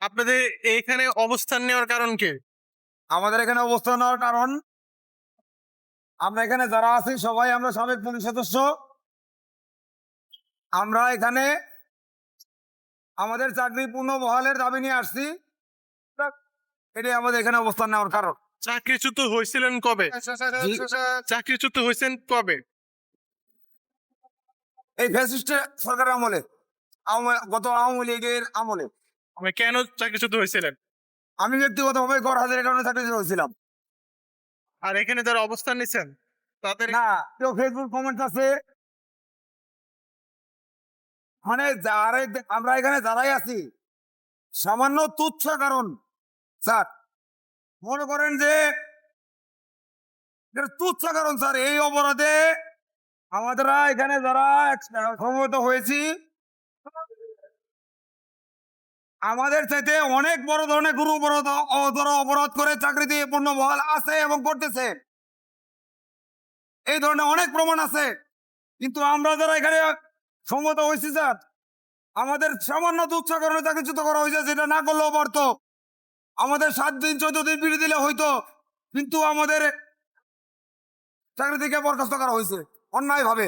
আপনাদের এইখানে অবস্থান নেওয়ার কারণ কি? আমাদের এখানে অবস্থান নেওয়ার কারণ, আমরা এখানে যারা আছি সবাই আমরা সাবেক পুলিশ সদস্য। আমরা এখানে আমাদের চাকরি পূর্ণ বহালের দাবি নিয়ে আসছি। এটাই আমাদের এখানে অবস্থান নেওয়ার কারণ। চাকরিচ্যুত হয়েছিলেন কবে? জি। চাকরিচ্যুত হয়েছেন কবে? এই ফ্যাসিস্ট সরকারের আমলে, গত আওয়ামী লীগের আমলে মানে কেন চাকরিচ্যুত হয়েছিলেন? আমি ব্যক্তিগতভাবে গড় হাজারের কারণে চাকরি হয়েছিলাম। আর এখানে যারা অবস্থান নিচ্ছেন তাদের না, কেউ ফেসবুক কমেন্ট আছে, মানে যারা আমরা এখানে যারাই আছি সামান্য তুচ্ছ কারণ, স্যার মনে করেন যে এটা তুচ্ছ কারণ স্যার, এই অপরাধে আমাদের এখানে যারা সমবেত হয়েছি আমাদের চাইতে অনেক বড় ধরনের গুরু অপরাধ করে চাকরি দিয়ে পূর্ণ বহাল আছে এবং করতেছে। এই ধরনের অনেক প্রমাণ আছে, কিন্তু আমরা যারা এখানে সমবেত হয়েছি স্যার, আমাদের সামান্য তুচ্ছ কারণে চাকরিচ্যুত করা হয়েছে। যেটা না করলেও পারতো, আমাদের 7 দিন 14 দিন বিরতি দিলে হইতো, কিন্তু আমাদের চাকরি থেকে বরখাস্ত করা হয়েছে অন্যায় ভাবে।